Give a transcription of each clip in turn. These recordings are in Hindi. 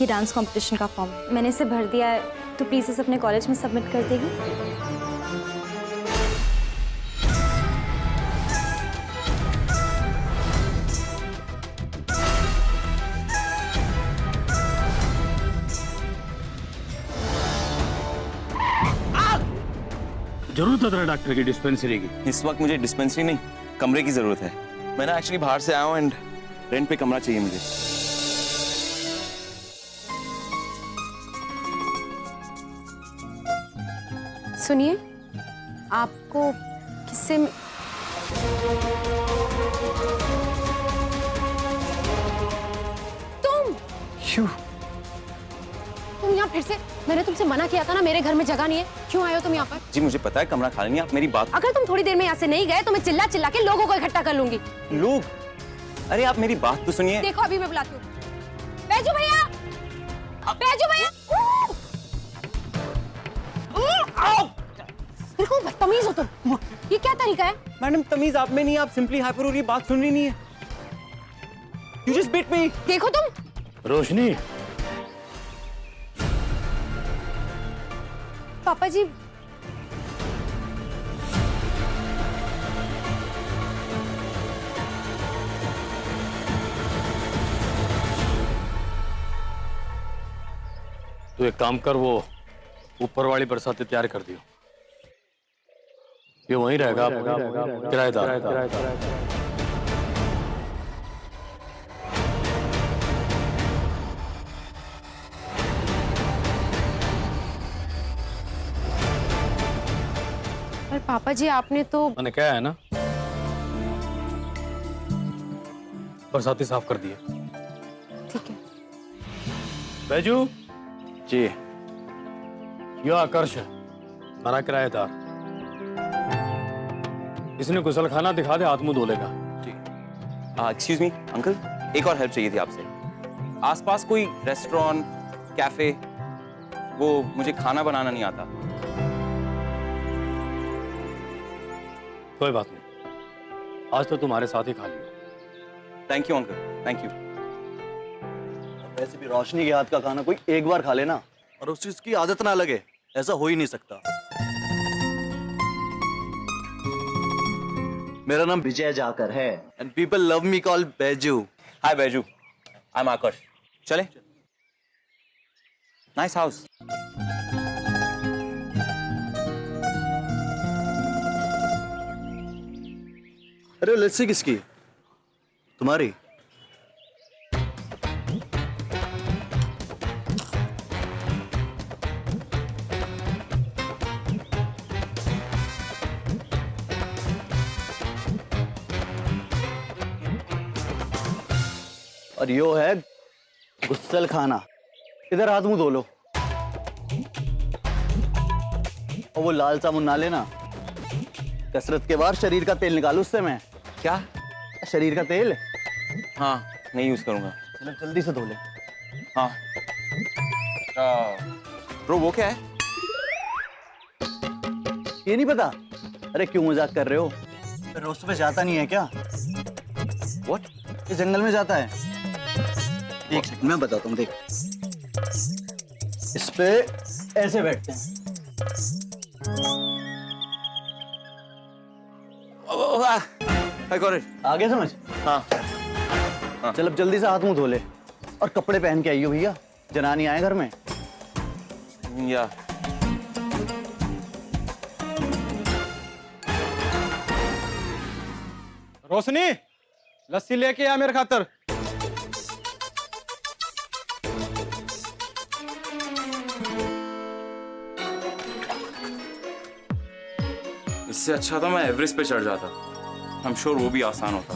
ये डांस कंपटीशन का फॉर्म मैंने इसे भर दिया है, तो प्लीज़ इसे अपने कॉलेज में सबमिट कर देगी। जरूरत है तेरा डॉक्टर की डिस्पेंसरी की? इस वक्त मुझे डिस्पेंसरी नहीं, कमरे की जरूरत है। मैं ना एक्चुअली बाहर से आया हूँ एंड रेंट पे कमरा चाहिए मुझे। सुनिए, आपको किससे तुम यहाँ फिर से? मैंने तुमसे मना किया था ना, मेरे घर में जगह नहीं है। क्यों आए हो तुम यहाँ पर? जी मुझे पता है कमरा खाली नहीं, आप मेरी बात। अगर तुम थोड़ी देर में यहाँ से नहीं गए तो मैं चिल्ला चिल्ला के लोगों को इकट्ठा कर लूंगी। लोग? अरे आप मेरी बात तो सुनिए। देखो अभी मैं बुलाती हूँ। बैजू भैया, बैजू भैया। बिल्कुल बदतमीज हो तुम। ये क्या तरीका है? मैडम तमीज आप में नहीं, आप सिंपली हाइपर हो रही है, बात सुन रही नहीं है। You just beat me. देखो तुम। रोशनी, पापा जी, तू एक काम कर, वो ऊपर वाली बरसाती तैयार कर दियो। ये वहीं रहेगा किराएदार। पर पापा जी आपने तो। मैंने क्या है ना, बरसाती साफ कर दिए। ठीक है। बैजू जी ये आकर्ष है, हमारा किराएदार। इसने गुसल खाना दिखा दे, हाथ मुंह धो लेगा। एक्सक्यूज मी अंकल, एक और हेल्प चाहिए थी आपसे। आसपास कोई रेस्टोरेंट, कैफे? वो मुझे खाना बनाना नहीं आता। कोई बात नहीं, आज तो तुम्हारे साथ ही खा लियो। Thank you uncle, thank you. वैसे भी रोशनी के हाथ का खाना कोई एक बार खा लेना और उस चीज की आदत ना लगे, ऐसा हो ही नहीं सकता। मेरा नाम विजय जाकर है and people love me call Baiju. Hi Baiju, I am Aakarsh. चले? Nice house. अरे लस्सी किसकी? तुम्हारी? और यो है गुस्सल खाना। इधर हाथ मुंह धो लो और वो लाल साबुन ना लेना। कसरत के बाद शरीर का तेल निकालो उससे। मैं क्या? शरीर का तेल? हाँ नहीं यूज करूंगा। चलो जल्दी से धो ले। हाँ ब्रो वो क्या है? ये नहीं पता? अरे क्यों मजाक कर रहे हो? रोस्ट पे जाता नहीं है क्या? व्हाट? ये जंगल में जाता है। एक सेकंड मैं बताता हूँ, देख। इस पे ऐसे बैठते हैं। I got it. आगे समझ? हाँ चल अब जल्दी से हाथ मुंह धो ले और कपड़े पहन के आइयो भैया, जनानी आए घर में। या रोशनी, लस्सी लेके आ मेरे खातर। इससे अच्छा था मैं एवरेस्ट पे चढ़ जाता। आई एम श्योर वो भी आसान होता।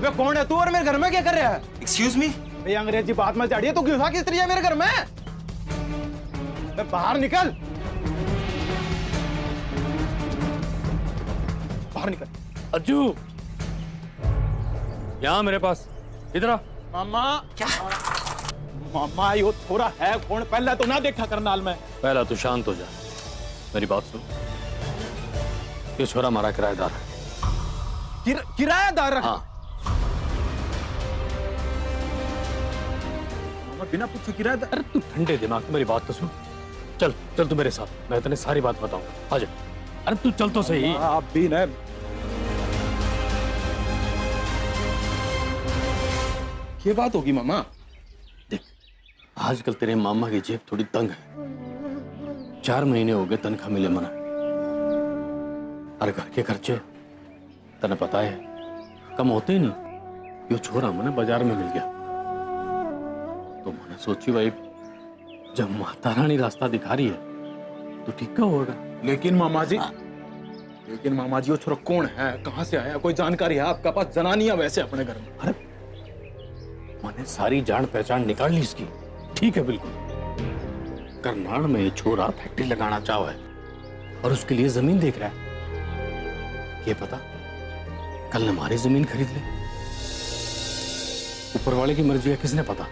अबे कौन है तू और मेरे घर में क्या कर रहा है? Excuse me. भैया अंग्रेजी बात में झाड़िए, तू घुसा किस तरह है मेरे घर में? बाहर निकल, बाहर निकल। अज्जू, यहाँ मेरे पास, इधर आ। मामा क्या? मामा यो थोड़ा है कौन? पहले तो ना देखा करनाल में। पहला तू शांत हो जा, मेरी बात सुन। ये छोरा हमारा किराएदार है। किराएदार रखा? हाँ। मामा बिना पूछे किराएदार? अरे तू ठंडे दिमाग से मेरी बात तो सुन। चल चल तू मेरे साथ, मैं तेने सारी बात बताऊंगा। आजा। अरे तू चल तो सही। आप भी न। ये बात होगी मामा। देख, आजकल तेरे मामा की जेब थोड़ी तंग है। 4 महीने हो गए तनख्वाह मिले मना। अरे घर के खर्चे तने पता है कम होते ही नहीं। यो छोरा मैंने बाजार में मिल गया तो मैंने सोची भाई जब माता रानी रास्ता दिखा रही है तो ठीक का होगा। लेकिन मामा जी, वो छोरा कौन है, कहाँ से आया, कोई जानकारी है आपका पास? जनानी है वैसे अपने घर में। अरे मैंने सारी जान पहचान निकाल ली इसकी। ठीक है बिल्कुल। करनाल में ये छोरा फैक्ट्री लगाना चाह है और उसके लिए जमीन देख रहा है। ये पता कल ने हमारी जमीन खरीद ले। ऊपर वाले की मर्जी है, किसने पता।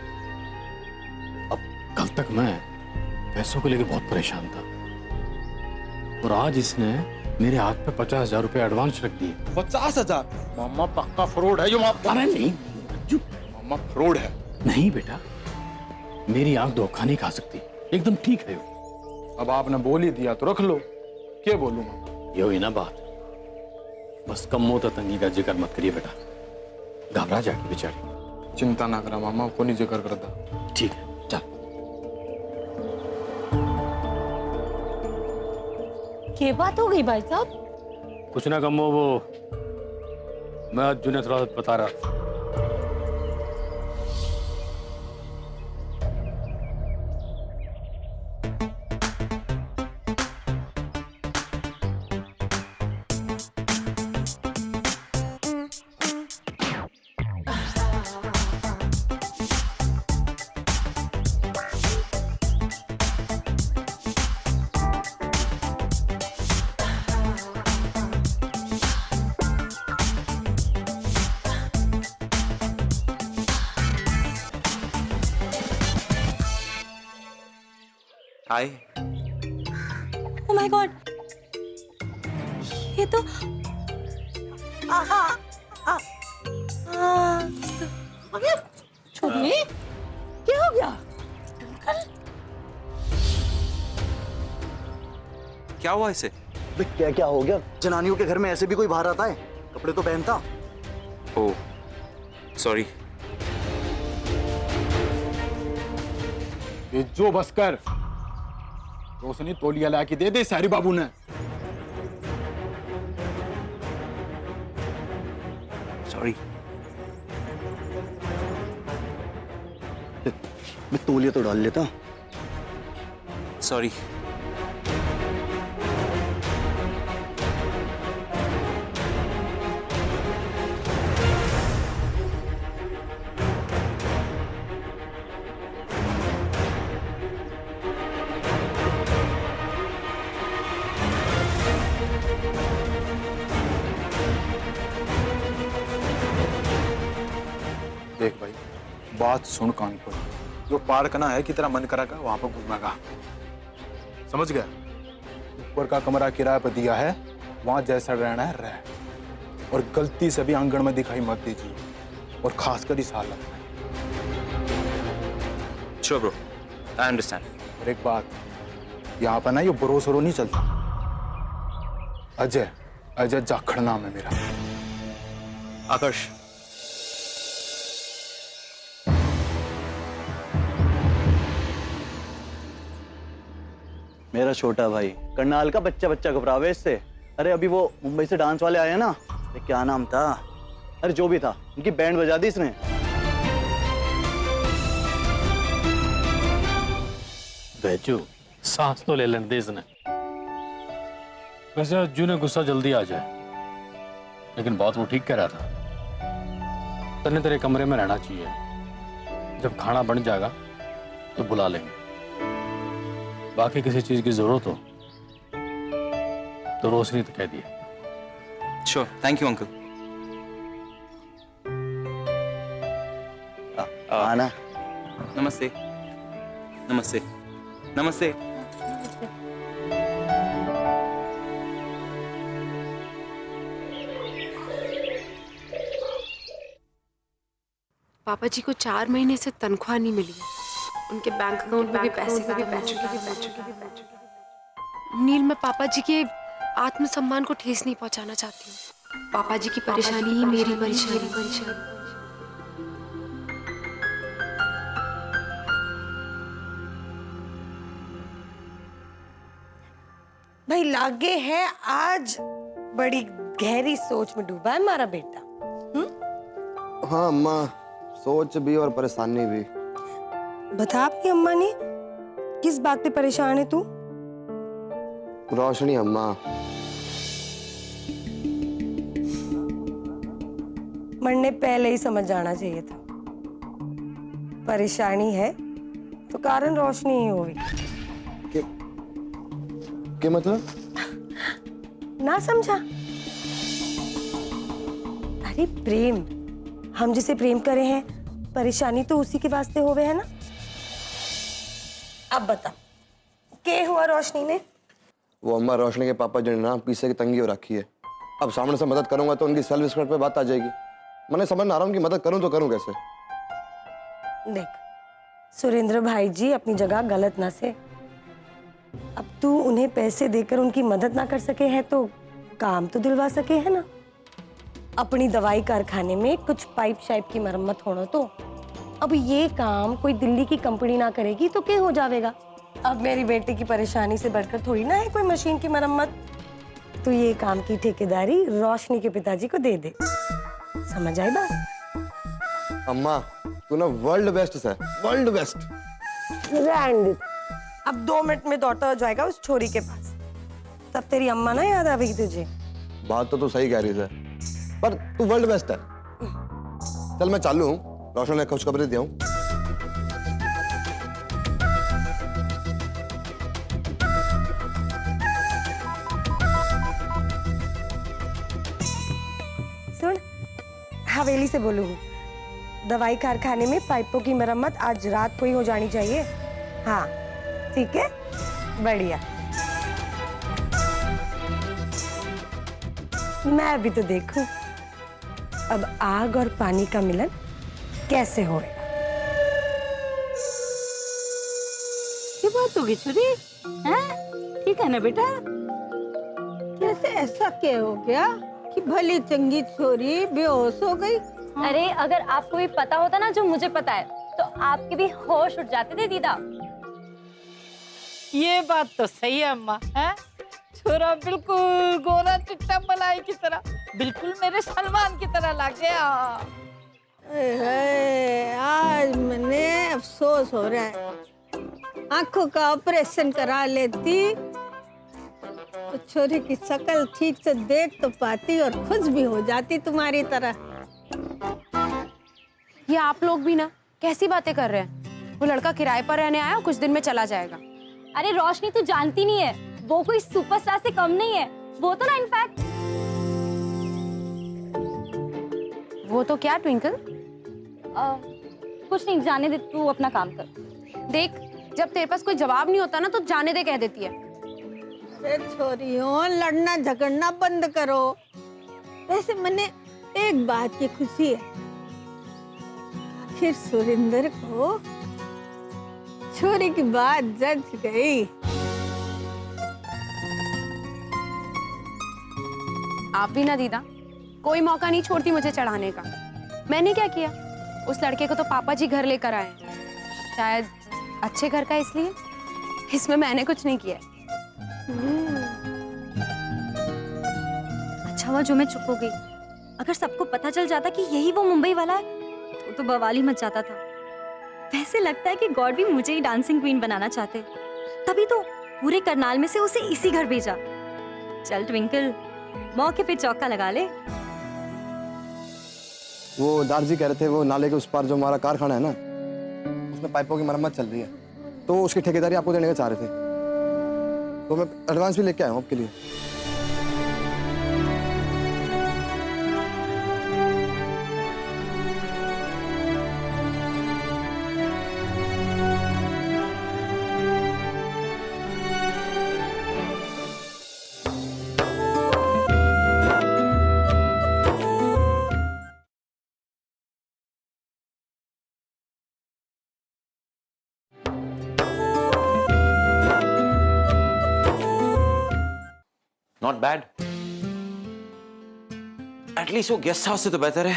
अब कल तक मैं पैसों को लेकर बहुत परेशान था और आज इसने मेरे हाथ पे 50,000 रुपए एडवांस रख दिए। 50,000? मामा पक्का फ्रॉड है जो अरे नहीं मामा, फ्रॉड है। नहीं बेटा, मेरी आंख धोखा नहीं खा सकती, एकदम ठीक है। अब आपने बोल ही दिया तो रख लो, क्या बोलूंगा। ये हुई ना बात। बस कम मोता तंगी का जिक्र मत करिए बेटा, घबरा जाके बेचारी। चिंता ना करा मामा, को नहीं जिक्र करता। ठीक है चल। क्या बात हो गई भाई साहब? कुछ ना कम वो मैं अज्जू ने थोड़ा बता रहा। हाय। ओह माय गॉड, ये तो छोड़िए, क्या हो गया? क्या हुआ इसे? क्या क्या हो गया? जनानियों के घर में ऐसे भी कोई बाहर आता है? कपड़े तो पहनता। Oh sorry. ये जो बस कर, रोशनी तोलिया ला के दे दे सारी बाबू ने। सॉरी। मैं तौलिया तो डाल लेता। सॉरी। देख भाई, बात सुन कान पर। जो पार्क ना है कि तेरा मन करा वहां पर घूमेगा, समझ गया? ऊपर का कमरा किराए पर दिया है, वहां जैसा रहना है रह, और गलती से भी आंगन में दिखाई मत दीजिए, और खासकर इस हालत में। Sure bro, I understand. और एक बात, यहाँ पर ना ये भरोसा नहीं चलता। अजय, अजय जाखड़ नाम है मेरा। आकर्ष, मेरा छोटा भाई करनाल का बच्चा बच्चा घबरावे इससे। अरे अभी वो मुंबई से डांस वाले आए ना, अरे क्या नाम था, अरे जो भी था, उनकी बैंड बजा दी इसने। बेचू सांस तो ले लेने दे इसने। वैसे अज्जू ने गुस्सा जल्दी आ जाए, लेकिन बात वो ठीक कह रहा था। तने तेरे कमरे में रहना चाहिए। जब खाना बन जाएगा तो बुला लेंगे। बाकी किसी चीज की जरूरत हो तो रोशनी तो कह दिए। Sure, thank you uncle. आना। नमस्ते। नमस्ते। नमस्ते। पापा जी को 4 महीने से तनख्वाह नहीं मिली है। उनके बैंक अकाउंट में भी पैसे खत्म हो चुके हैं। नील, मैं पापा जी के आत्मसम्मान को ठेस नहीं पहुंचाना चाहती हूँ। पापा जी की परेशानी ही मेरी परेशानी। भाई लागे है आज बड़ी गहरी सोच में डूबा है हमारा बेटा। हाँ अम्मा, सोच भी और परेशानी भी। बता अपनी अम्मा ने किस बात पे परेशान है तू? रोशनी अम्मा। मरने पहले ही समझ जाना चाहिए था। परेशानी है तो कारण रोशनी ही होगी। क्या मतलब? ना समझा? अरे प्रेम, हम जिसे प्रेम करे हैं, परेशानी तो उसी के वास्ते होवे है ना। अब बता, क्या हुआ रोशनी ने? वो अम्मा, रोशनी के पापा जो है ना, पीछे की तंगी हो रखी है। अब सामने से मदद करूंगा तो उनकी सेल्फ रिस्पेक्ट पे बात आ जाएगी। मैंने समझ ना रहा हूँ कि मदद करूं तो करूं कैसे। देख सुरेंद्र भाई जी अपनी जगह गलत ना से। अब तू उन्हें पैसे देकर उनकी मदद ना कर सके है तो काम तो दिलवा सके है ना। अपनी दवाई कारखाने में कुछ पाइप शाइप की मरम्मत होना तो अब ये काम कोई दिल्ली की कंपनी ना करेगी तो क्या हो जाएगा। अब मेरी बेटी की परेशानी से बढ़कर थोड़ी ना है कोई मशीन की मरम्मत। तो ये काम की ठेकेदारी रोशनी के पिताजी को दे दे। समझ आई बात? अम्मा तू ना वर्ल्ड बेस्ट है, वर्ल्ड बेस्ट। रैंड अब 2 मिनट में दौड़ता हो जाएगा उस छोरी के पास। तब तेरी अम्मा ना याद आवेगी तुझे। बात तो तू सही कह रही है, पर तू वर्ल्ड बेस्ट है। चल मैं चालू हूँ, रोशन ने खुशखबरी दिया हूँ। सुन, हवेली से बोलू हूँ, दवाई कारखाने में पाइपों की मरम्मत आज रात को ही हो जानी चाहिए। हाँ ठीक है, बढ़िया। मैं भी तो देखूं अब आग और पानी का मिलन कैसे होएगा। क्या बात होगी छुरी? हैं? ठीक है ना बेटा? कैसे ऐसा क्या हो गया कि भली चंगी छोरी बेहोश हो गई? अरे अगर आपको भी पता होता ना जो मुझे पता है तो आपके भी होश उठ जाते थे दीदा। ये बात तो सही है अम्मा। है छोरा बिल्कुल गोरा चिट्टा मलाई की तरह, बिल्कुल मेरे सलमान की तरह लग गया। आज मैंने अफसोस हो रहा है, आंखों का ऑपरेशन करा लेती तो छोरी की शक्ल ठीक से देख तो पाती और खुश भी हो जाती तुम्हारी तरह। ये आप लोग भी ना कैसी बातें कर रहे हैं? वो लड़का किराए पर रहने आया, कुछ दिन में चला जाएगा। अरे रोशनी तू जानती नहीं है, वो कोई सुपरस्टार से कम नहीं है। वो तो ना इनफैक्ट वो तो क्या ट्विंकल? कुछ नहीं, जाने दे, तू अपना काम कर। देख, जब तेरे पास कोई जवाब नहीं होता ना तो जाने दे कह देती है। अरे छोरियों, लड़ना झगड़ना बंद करो। वैसे मैंने एक बात की खुशी है, आखिर सुरेंद्र को छोरी की बात जच गई। आप भी ना दीदा, कोई मौका नहीं छोड़ती मुझे चढ़ाने का। मैंने क्या किया? उस लड़के को तो पापा जी घर लेकर आए, शायद अच्छे घर का, इसलिए इसमें मैंने कुछ नहीं किया। अच्छा हुआ जो मैं चुप हो गई। अगर सबको पता चल जाता कि यही वो मुंबई वाला है तो बवाल ही मच जाता था। वैसे लगता है कि गॉड भी मुझे ही डांसिंग क्वीन बनाना चाहते, तभी तो पूरे करनाल में से उसे इसी घर भेजा। चल ट्विंकल, मौके पे चौका लगा ले। वो दारजी कह रहे थे वो नाले के उस पार जो हमारा कारखाना है ना, उसमें पाइपों की मरम्मत चल रही है, तो उसकी ठेकेदारी आपको देने का चाह रहे थे, तो मैं एडवांस भी लेके आया हूँ आपके लिए। नॉट बैड, एटलीस्ट वो गेस्ट हाउस से तो बेहतर है।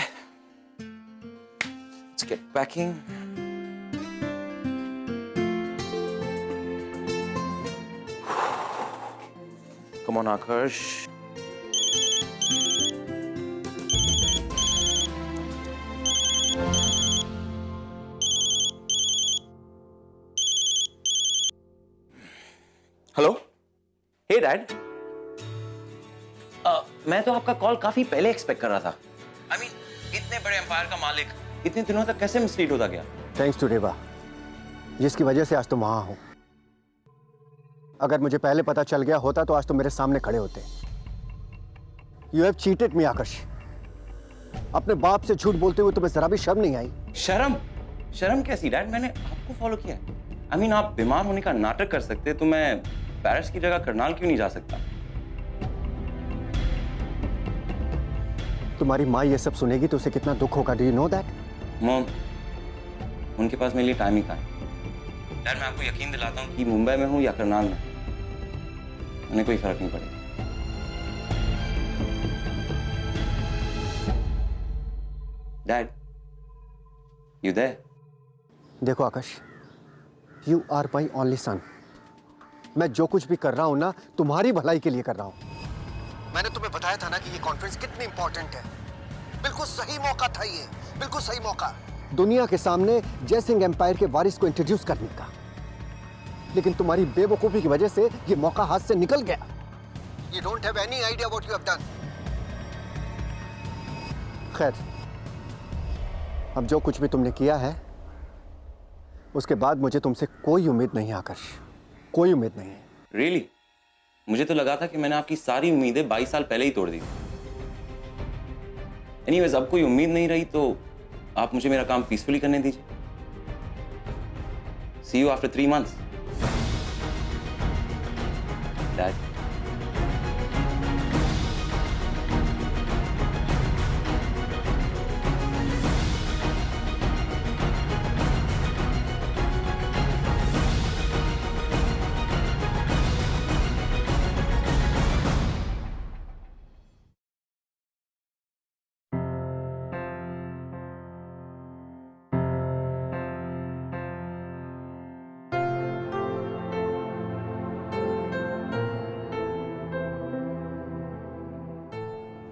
Let's get packing. Come on Aakarsh. Hello, hey dad. मैं तो आपका कॉल काफी पहले एक्सपेक्ट कर रहा था। I mean, इतने बड़े एम्पायर का मालिक इतने दिनों तक कैसे मिसलीड होता गया? थैंक्स टू रेवा, जिसकी वजह से आज तुम वहां हो। अगर मुझे पहले पता चल गया होता तो आज तुम मेरे सामने खड़े होते। यू हैव चीटेड मी आकर्ष। अपने बाप से झूठ बोलते हुए तुम्हें जरा भी शर्म नहीं आई? शर्म? शर्म कैसी डैड? मैंने आपको फॉलो किया है। I mean, आप बीमार होने का नाटक कर सकते तो मैं पेरिस की जगह करनाल क्यों नहीं जा सकता? तुम्हारी माँ ये सब सुनेगी तो उसे कितना दुख होगा। Do you know that? Mom, उनके पास मेरे लिए टाइम ही कहाँ है। डैड, मैं आपको यकीन दिलाता हूँ कि मुंबई में हूँ या करनाल में, उन्हें कोई फर्क नहीं पड़ेगा। Dad, you there? देखो Aakash, you are my only son. मैं जो कुछ भी कर रहा हूं ना, तुम्हारी भलाई के लिए कर रहा हूं। मैंने तुम्हें बताया था ना कि ये कॉन्फ्रेंस कितनी इंपॉर्टेंट है। बिल्कुल सही मौका था ये, बिल्कुल सही मौका दुनिया के सामने जयसिंह एम्पायर के वारिस को इंट्रोड्यूस करने का। लेकिन तुम्हारी बेवकूफी की वजह से ये मौका हाथ से निकल गया। You don't have any idea what you have done. खैर, अब जो कुछ भी तुमने किया है उसके बाद मुझे तुमसे कोई उम्मीद नहीं आकर्ष, कोई उम्मीद नहीं है। Really? मुझे तो लगा था कि मैंने आपकी सारी उम्मीदें 22 साल पहले ही तोड़ दी। एनीवेज, अब कोई उम्मीद नहीं रही तो आप मुझे मेरा काम पीसफुली करने दीजिए। See you after 3 months. Dad.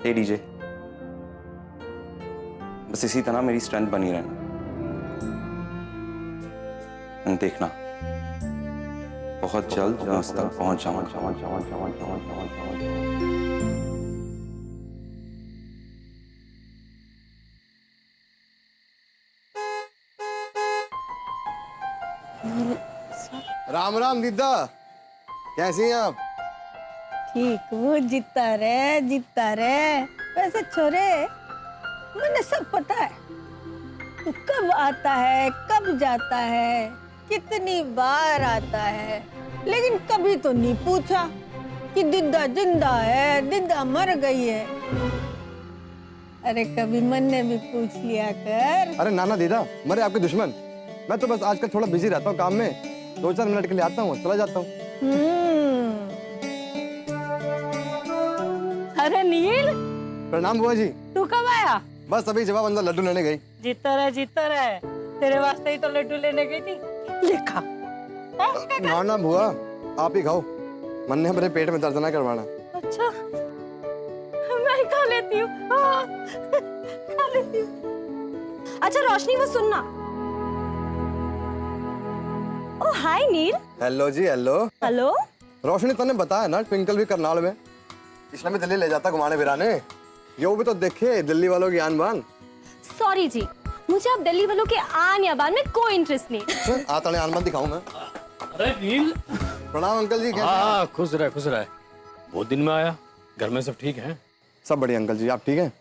Hey DJ, बस इसी तरह मेरी स्ट्रेंथ बनी रहना। देखना, बहुत जल्द मैं उस तक पहुंच जाऊंगा। राम राम दीदा, कैसी हैं आप? ठीक वो जीता रे। वैसे छोरे, मुझे सब पता है तू कब आता है, कब जाता है, कितनी बार आता है, लेकिन कभी तो नहीं पूछा कि दिद्दा जिंदा है, दिद्दा मर गई है। अरे कभी मन ने भी पूछ लिया कर। अरे नाना दीदा, मरे आपके दुश्मन। मैं तो बस आजकल थोड़ा बिजी रहता हूँ काम में, 2-4 मिनट के लिए आता हूँ, चला जाता हूँ। अरे नील, प्रणाम बुआ जी। तू कब आया? बस अभी जवाब अंदर लड्डू लेने गई। जीता रहे। तेरे वास्ते ही तो लड्डू लेने गई थी। ले खा। ना ना बुआ, आप ही खाओ, मन ने मेरे पेट में दर्द ना करवाना। अच्छा, मैं खा लेती हूँ। खा लेती हूँ। अच्छा रोशनी, वो सुनना। ओ हाय नील। हेलो जी, हेलो। हेलो। रोशनी तने बताया ना, ट्विंकल भी करनाल में, इसलिए मैं दिल्ली ले जाता घुमाने फिराने। ये वो भी तो देखे दिल्ली वालों की आन बान। सॉरी जी, मुझे अब दिल्ली वालों के आन या बान में कोई इंटरेस्ट नहीं। आता ने आनंद दिखाऊंगा। अरे नील। प्रणाम अंकल जी, कैसे हैं? हाँ खुश रहे खुश रहे। बहुत दिन में आया, घर में सब ठीक हैं? सब बढ़िया अंकल जी, आप ठीक हैं?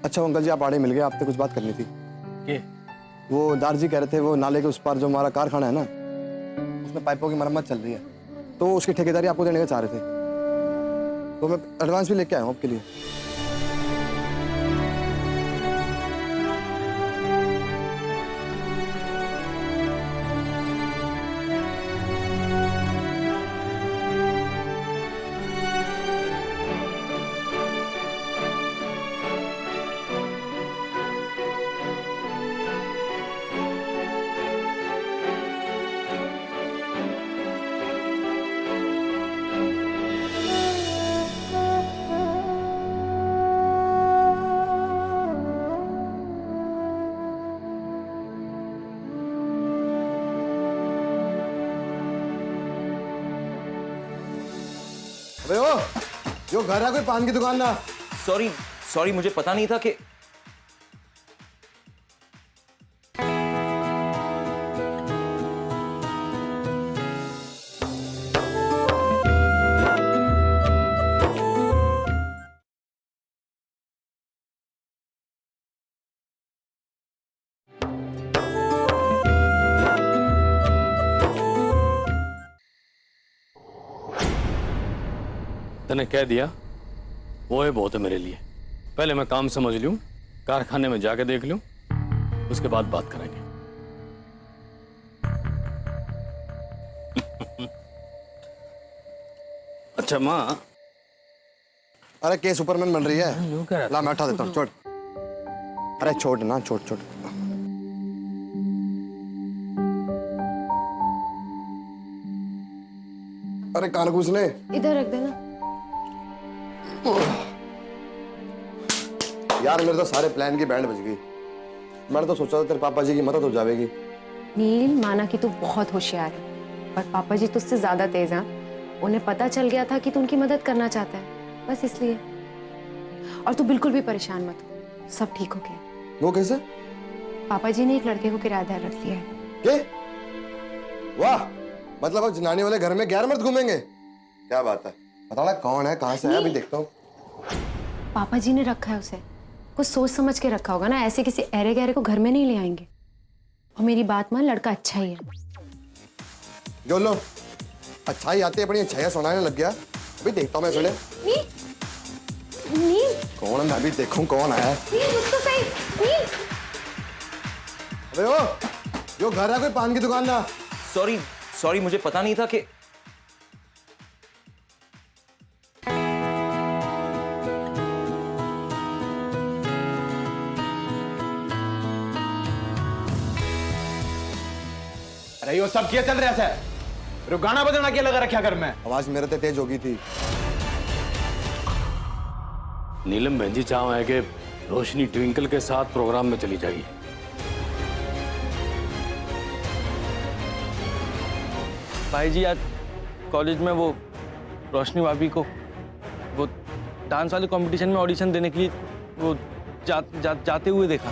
अच्छा अंकल जी, आप आड़े मिल गए, आपसे कुछ बात करनी थी। के? वो दारजी कह रहे थे वो नाले के उस पार जो हमारा कारखाना है ना, उसमें पाइपों की मरम्मत चल रही है, तो उसकी ठेकेदारी आपको देने का चाह रहे थे, तो मैं एडवांस भी लेके आया हूँ आपके लिए। अबे ओ, जो घर है कोई पान की दुकान ना। सॉरी मुझे पता नहीं था कि तने कह दिया, वो है बहुत है मेरे लिए। पहले मैं काम समझ लूं, कारखाने में जाके देख लूं, उसके बाद बात करेंगे। अच्छा माँ। अरे के सुपरमैन बन रही है? ला मैं उठा देता हूँ, छोड़। अरे छोड़ ना, छोड़। अरे कारगूस ने इधर रख देना। यार मेरे तो सारे प्लान की बैंड बज गई। मैंने तो सोचा था तेरे पापा जी की मदद हो जाएगी। नील, माना कि तू बहुत होशियार है, पर पापा जी तुझसे ज्यादा तेज हैं। उन्हें पता चल गया था कि तू उनकी मदद करना चाहता है, बस इसलिए। और तू बिल्कुल भी परेशान मत हो, सब ठीक हो गया। वो कैसे? पापा जी ने एक लड़के को किराएदार रख लिया है। के? वाह, मतलब अब जनाने वाले घर में 11 मर्द घूमेंगे? क्या बात है, बताना कौन है, कहाँ से है, अभी देखता हूँ। पापा जी ने रखा है उसे, कुछ सोच समझ के रखा होगा ना, ऐसे किसी अरे गहरे को घर में नहीं ले आएंगे। और मेरी बात मान, लड़का अच्छा ही है। जो लो, अच्छा ही आते अपनी अच्छाइयाँ सुनाने लग गया। अभी देखता हूँ मैं सुने। नील, कौन है, मैं भी देखूं कौन है। नील, मुझको सही। नील, अबे ओ, जो घर है कोई पान की दुकान ना। सॉरी मुझे पता नहीं था कि अरे यो सब क्या चल रहा है? रो गाना बजाना क्या लगा रखा घर में? आवाज मेरे ते तेज होगी थी। नीलम बहन जी चाह है कि रोशनी ट्विंकल के साथ प्रोग्राम में चली जाएगी। भाई जी आज कॉलेज में वो रोशनी भाभी को वो डांस वाले कंपटीशन में ऑडिशन देने के लिए वो जाते हुए देखा।